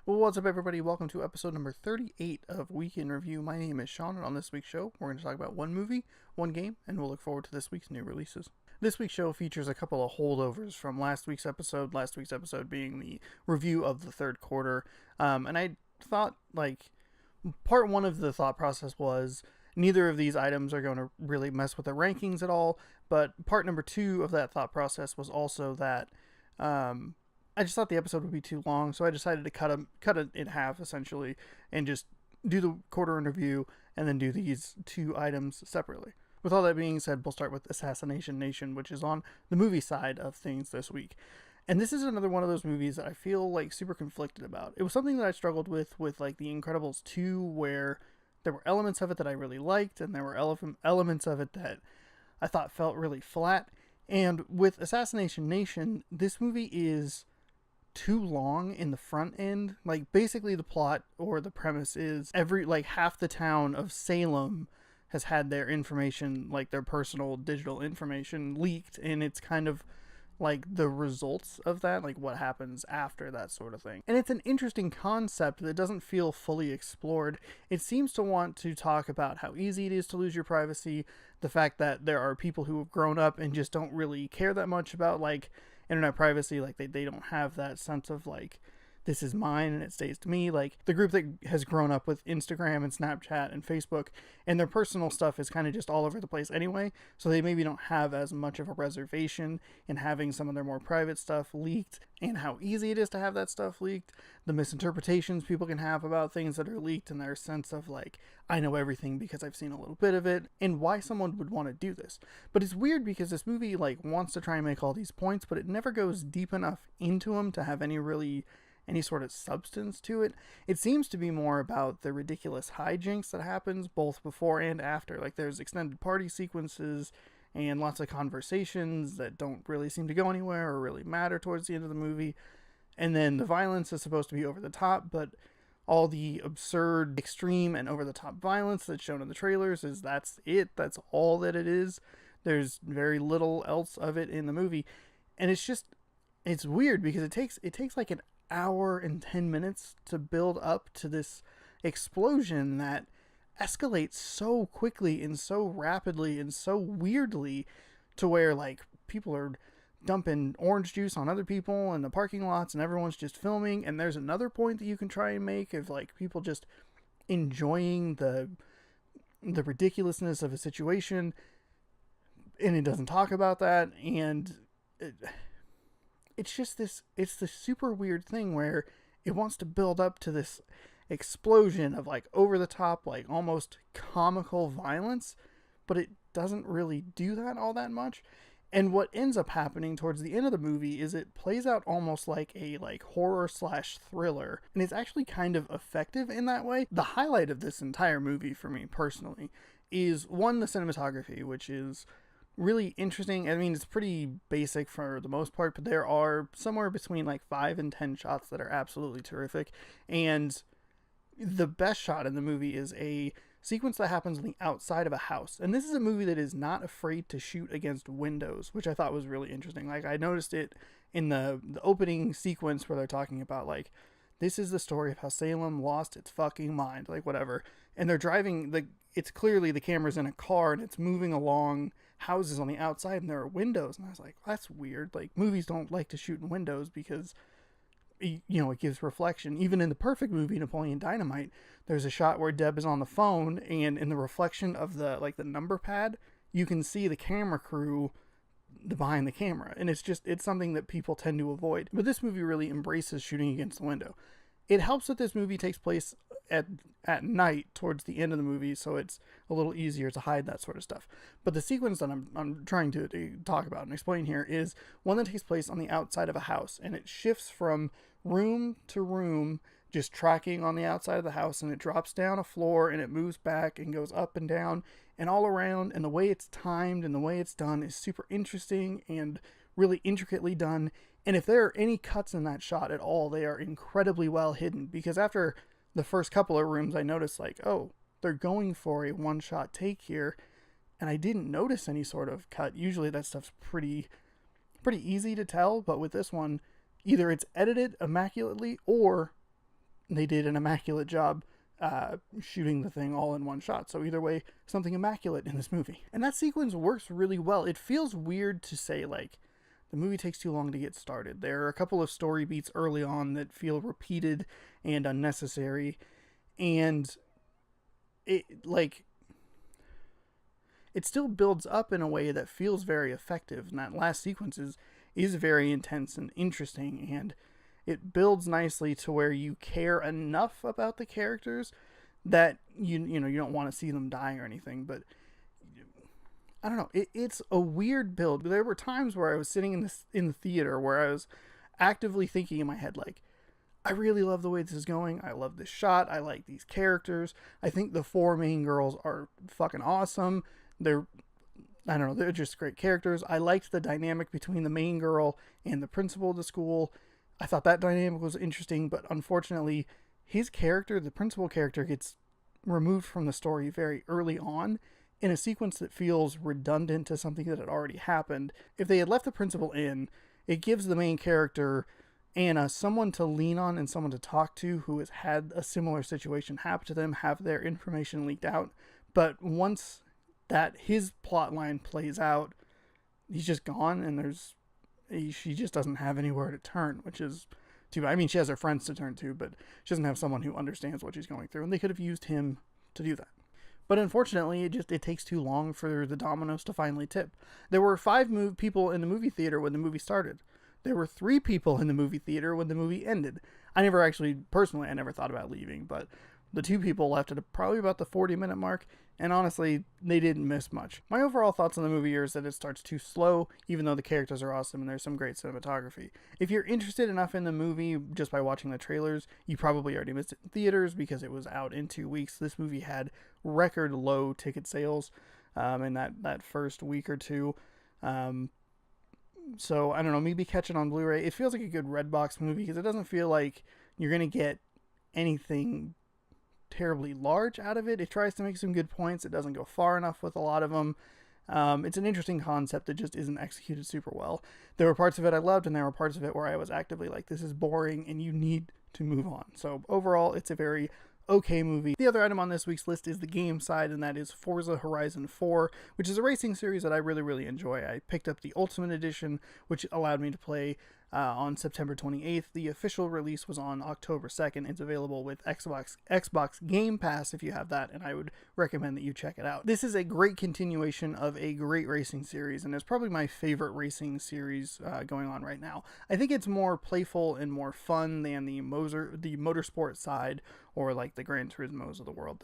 Well, what's up, everybody? Welcome to episode number 38 of Week in Review. My name is Sean, and on this week's show, we're going to talk about one movie, one game, and we'll look forward to this week's new releases. This week's show features a couple of holdovers from last week's episode being the review of the third quarter. And I thought, part one of the thought process was neither of these items are going to really mess with the rankings at all, but part number two of that thought process was also that I just thought the episode would be too long, so I decided to cut it in half, essentially, and just do the quarter in review, and then do these two items separately. With all that being said, we'll start with Assassination, which is on the movie side of things this week. And this is another one of those movies that I feel like super conflicted about. It was something that I struggled with like The Incredibles 2, where there were elements of it that I really liked, and there were elements of it that I thought felt really flat. And with Assassination, this movie is too long in the front end. Like, basically the plot or the premise is half the town of Salem has had their information, like their personal digital information, leaked, and it's kind of like the results of that, like what happens after that sort of thing. And it's an interesting concept that doesn't feel fully explored. It seems to want to talk about how easy it is to lose your privacy, the fact that there are people who have grown up and just don't really care that much about internet privacy. Like they don't have that sense of this is mine and it stays to me. Like the group that has grown up with Instagram and Snapchat and Facebook, and their personal stuff is kind of just all over the place anyway, so they maybe don't have as much of a reservation in having some of their more private stuff leaked, and how easy it is to have that stuff leaked, the misinterpretations people can have about things that are leaked, and their sense of I know everything because I've seen a little bit of it, and why someone would want to do this. But it's weird because this movie wants to try and make all these points, but it never goes deep enough into them to have any sort of substance to it. It seems to be more about the ridiculous hijinks that happens both before and after. Like there's extended party sequences and lots of conversations that don't really seem to go anywhere or really matter towards the end of the movie. And then the violence is supposed to be over the top, but all the absurd, extreme, and over the top violence that's shown in the trailers that's all that it is. There's very little else of it in the movie. And it's weird because it takes like an hour and 10 minutes to build up to this explosion that escalates so quickly and so rapidly and so weirdly, to where people are dumping orange juice on other people in the parking lots and everyone's just filming. And there's another point that you can try and make of people just enjoying the ridiculousness of a situation, and it doesn't talk about that. And it's the super weird thing where it wants to build up to this explosion of over the top, almost comical violence, but it doesn't really do that all that much. And what ends up happening towards the end of the movie is it plays out almost like a horror slash thriller, and it's actually kind of effective in that way. The highlight of this entire movie for me personally is, one, the cinematography, which is really interesting. I mean, it's pretty basic for the most part, but there are somewhere between 5 and 10 shots that are absolutely terrific. And the best shot in the movie is a sequence that happens on the outside of a house. And this is a movie that is not afraid to shoot against windows, which I thought was really interesting. I noticed it in the opening sequence where they're talking about this is the story of how Salem lost its fucking mind, whatever. And they're driving, it's clearly the camera's in a car and it's moving along houses on the outside and there are windows. And I was like, that's weird. Movies don't like to shoot in windows because, it gives reflection. Even in the perfect movie, Napoleon Dynamite, there's a shot where Deb is on the phone, and in the reflection of the number pad, you can see the camera crew behind the camera. And it's something that people tend to avoid. But this movie really embraces shooting against the window. It helps that this movie takes place at night towards the end of the movie, so it's a little easier to hide that sort of stuff. But the sequence that I'm trying to talk about and explain here is one that takes place on the outside of a house, and it shifts from room to room, just tracking on the outside of the house, and it drops down a floor and it moves back and goes up and down and all around. And the way it's timed and the way it's done is super interesting and really intricately done. And if there are any cuts in that shot at all, they are incredibly well hidden, because after the first couple of rooms I noticed oh, they're going for a one-shot take here, and I didn't notice any sort of cut. Usually that stuff's pretty easy to tell, but with this one, either it's edited immaculately or they did an immaculate job shooting the thing all in one shot. So either way, something immaculate in this movie. And that sequence works really well. It feels weird to say, like, the movie takes too long to get started. There are a couple of story beats early on that feel repeated and unnecessary. And it still builds up in a way that feels very effective. And that last sequence is very intense and interesting, and it builds nicely to where you care enough about the characters that you don't want to see them die or anything. But I don't know, it's a weird build. There were times where I was sitting in the theater where I was actively thinking in my head, like, I really love the way this is going. I love this shot. I like these characters. I think the 4 main girls are fucking awesome. They're just great characters. I liked the dynamic between the main girl and the principal of the school. I thought that dynamic was interesting, but unfortunately, his character, the principal character, gets removed from the story very early on in a sequence that feels redundant to something that had already happened. If they had left the principal in, it gives the main character, Anna, someone to lean on and someone to talk to who has had a similar situation happen to them, have their information leaked out. But once that his plot line plays out, he's just gone, and she just doesn't have anywhere to turn, which is too bad. I mean, she has her friends to turn to, but she doesn't have someone who understands what she's going through, and they could have used him to do that. But unfortunately, it takes too long for the dominoes to finally tip. There were 5 people in the movie theater when the movie started. There were 3 people in the movie theater when the movie ended. I never thought about leaving, but the 2 people left at probably about the 40-minute mark, and honestly, they didn't miss much. My overall thoughts on the movie is that it starts too slow, even though the characters are awesome and there's some great cinematography. If you're interested enough in the movie just by watching the trailers, you probably already missed it in theaters because it was out in 2 weeks. This movie had record low ticket sales in that first week or two. So, I don't know, maybe catch it on Blu-ray. It feels like a good Redbox movie because it doesn't feel like you're going to get anything terribly large out of it. It tries to make some good points. It doesn't go far enough with a lot of them. It's an interesting concept that just isn't executed super well. There were parts of it I loved, and there were parts of it where I was actively like, this is boring and you need to move on. So overall, it's a very okay movie. The other item on this week's list is the game side, and that is Forza Horizon 4, which is a racing series that I really, really enjoy. I picked up the Ultimate Edition, which allowed me to play on September 28th. The official release was on October 2nd. It's available with Xbox Game Pass if you have that, and I would recommend that you check it out. This is a great continuation of a great racing series, and it's probably my favorite racing series going on right now. I think it's more playful and more fun than the motorsport side, or like the Gran Turismos of the world.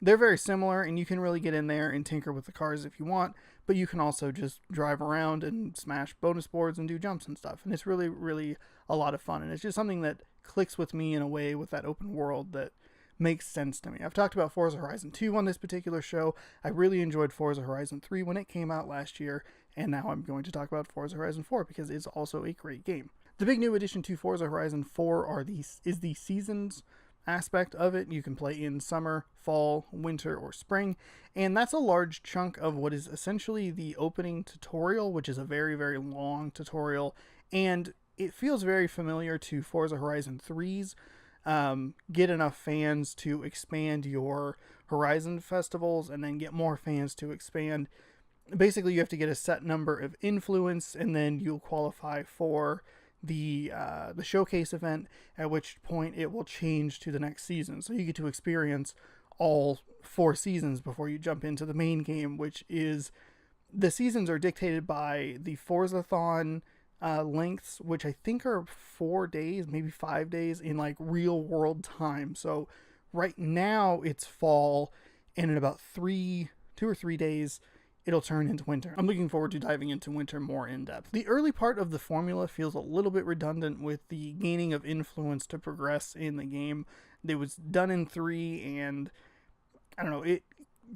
They're very similar, and you can really get in there and tinker with the cars if you want, but you can also just drive around and smash bonus boards and do jumps and stuff. And it's really, really a lot of fun. And it's just something that clicks with me in a way with that open world that makes sense to me. I've talked about Forza Horizon 2 on this particular show. I really enjoyed Forza Horizon 3 when it came out last year, and now I'm going to talk about Forza Horizon 4 because it's also a great game. The big new addition to Forza Horizon 4 is the seasons aspect of it. You can play in summer, fall, winter, or spring, and that's a large chunk of what is essentially the opening tutorial, which is a very, very long tutorial, and it feels very familiar to Forza Horizon 3's get enough fans to expand your Horizon festivals, and then get more fans to expand. Basically, you have to get a set number of influence, and then you'll qualify for the showcase event, at which point it will change to the next season. So you get to experience all 4 seasons before you jump into the main game, which is, the seasons are dictated by the Forzathon lengths, which I think are 4 days, maybe 5 days in like real world time. So right now it's fall, and in about 2 or 3 days it'll turn into winter. I'm looking forward to diving into winter more in depth. The early part of the formula feels a little bit redundant with the gaining of influence to progress in the game. It was done in 3, and I don't know,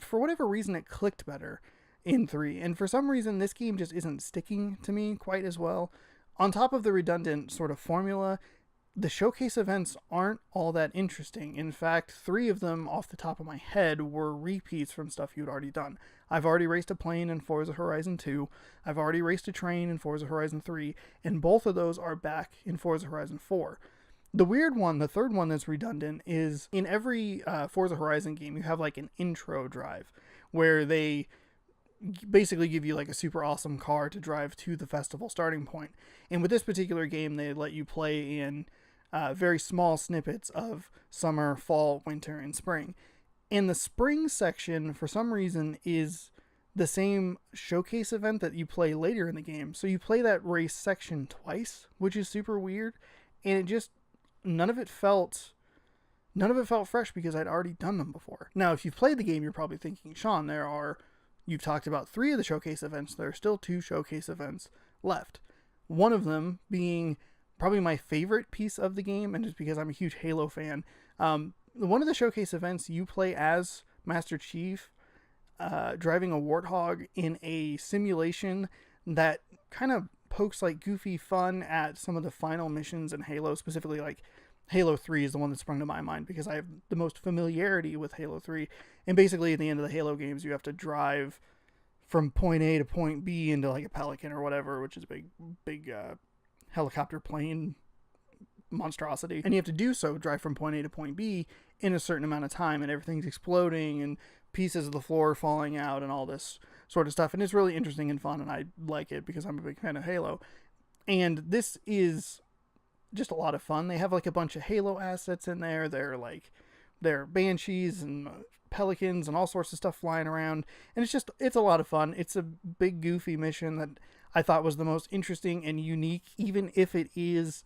for whatever reason it clicked better in 3, and for some reason this game just isn't sticking to me quite as well. On top of the redundant sort of formula, the showcase events aren't all that interesting. In fact, 3 of them off the top of my head were repeats from stuff you'd already done. I've already raced a plane in Forza Horizon 2, I've already raced a train in Forza Horizon 3, and both of those are back in Forza Horizon 4. The weird one, the third one that's redundant, is in every Forza Horizon game, you have like an intro drive where they basically give you like a super awesome car to drive to the festival starting point. And with this particular game, they let you play in very small snippets of summer, fall, winter, and spring. And the spring section, for some reason, is the same showcase event that you play later in the game. So you play that race section twice, which is super weird. And it just, none of it felt fresh because I'd already done them before. Now, if you've played the game, you're probably thinking, Sean, you've talked about 3 of the showcase events. There are still 2 showcase events left. One of them being probably my favorite piece of the game, and just because I'm a huge Halo fan. One of the showcase events, you play as Master Chief, driving a Warthog in a simulation that kind of pokes like goofy fun at some of the final missions in Halo, specifically like Halo 3 is the one that sprung to my mind because I have the most familiarity with Halo 3. And basically at the end of the Halo games, you have to drive from point A to point B into like a Pelican or whatever, which is a big helicopter plane monstrosity. And you have to do so, drive from point A to point B in a certain amount of time, and everything's exploding and pieces of the floor falling out and all this sort of stuff. And it's really interesting and fun, and I like it because I'm a big fan of Halo. And this is just a lot of fun. They have like a bunch of Halo assets in there. They're Banshees and Pelicans and all sorts of stuff flying around. And it's a lot of fun. It's a big goofy mission that I thought was the most interesting and unique, even if it is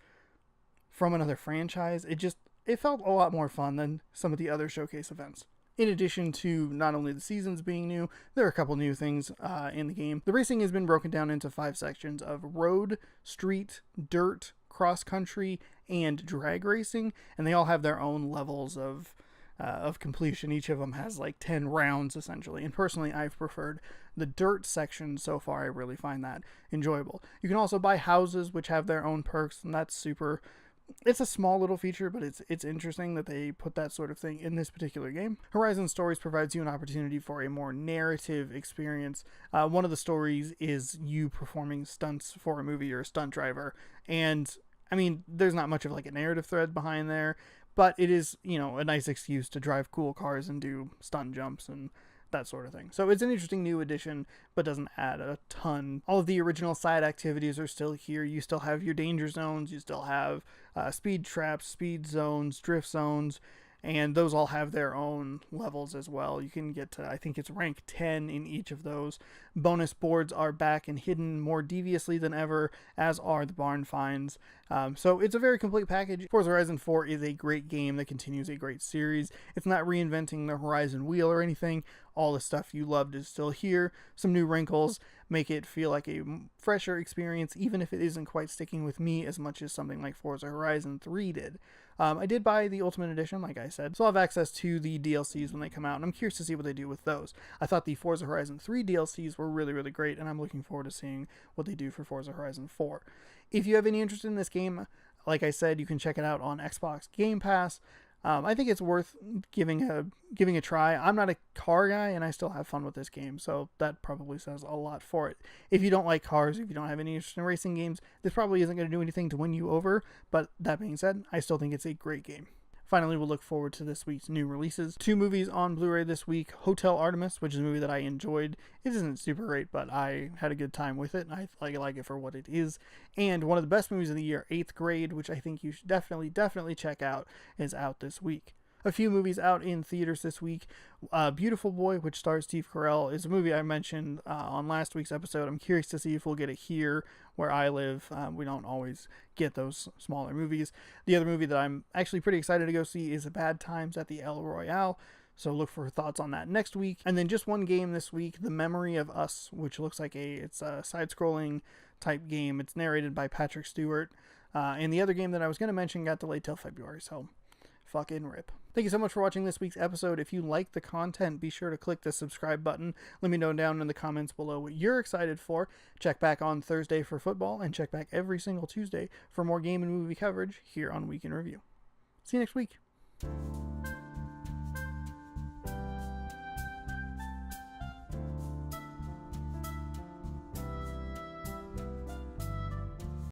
from another franchise. It felt a lot more fun than some of the other showcase events. In addition to not only the seasons being new, there are a couple new things in the game. The racing has been broken down into 5 sections of road, street, dirt, cross-country, and drag racing, and they all have their own levels of completion. Each of them has like 10 rounds, essentially, and personally, I've preferred the dirt section so far. I really find that enjoyable. You can also buy houses, which have their own perks, and that's super... It's a small little feature, but it's interesting that they put that sort of thing in this particular game. Horizon Stories provides you an opportunity for a more narrative experience. One of the stories is you performing stunts for a movie. You're a stunt driver. And, I mean, there's not much of like a narrative thread behind there, but it is, a nice excuse to drive cool cars and do stunt jumps and that sort of thing. So it's an interesting new addition, but doesn't add a ton. All of the original side activities are still here. You still have your danger zones. You still have speed traps, speed zones, drift zones, and those all have their own levels as well. You can get to, I think it's rank 10 in each of those. Bonus boards are back and hidden more deviously than ever, as are the barn finds. So it's a very complete package. Forza Horizon 4 is a great game that continues a great series. It's not reinventing the Horizon wheel or anything. All the stuff you loved is still here. Some new wrinkles make it feel like a fresher experience, even if it isn't quite sticking with me as much as something like Forza Horizon 3 did. I did buy the Ultimate Edition, like I said, so I'll have access to the DLCs when they come out, and I'm curious to see what they do with those. I thought the Forza Horizon 3 DLCs were really, really great, and I'm looking forward to seeing what they do for Forza Horizon 4. If you have any interest in this game, like I said, you can check it out on Xbox Game Pass. I think it's worth giving a try. I'm not a car guy, and I still have fun with this game, so that probably says a lot for it. If you don't like cars, if you don't have any interest in racing games, this probably isn't going to do anything to win you over, but that being said, I still think it's a great game. Finally, we'll look forward to this week's new releases. 2 movies on Blu-ray this week. Hotel Artemis, which is a movie that I enjoyed. It isn't super great, but I had a good time with it, and I like it for what it is. And one of the best movies of the year, 8th Grade, which I think you should definitely check out, is out this week. A few movies out in theaters this week. Beautiful Boy, which stars Steve Carell, is a movie I mentioned on last week's episode. I'm curious to see if we'll get it here where I live. We don't always get those smaller movies. The other movie that I'm actually pretty excited to go see is Bad Times at the El Royale. So look for thoughts on that next week. And then just one game this week, The Memory of Us, which looks like it's a side-scrolling type game. It's narrated by Patrick Stewart. And the other game that I was going to mention got delayed till February, so fucking rip. Thank you so much for watching this week's episode. If you like the content, be sure to click the subscribe button. Let me know down in the comments below what you're excited for. Check back on Thursday for football, and check back every single Tuesday for more game and movie coverage here on Week in Review. See you next week.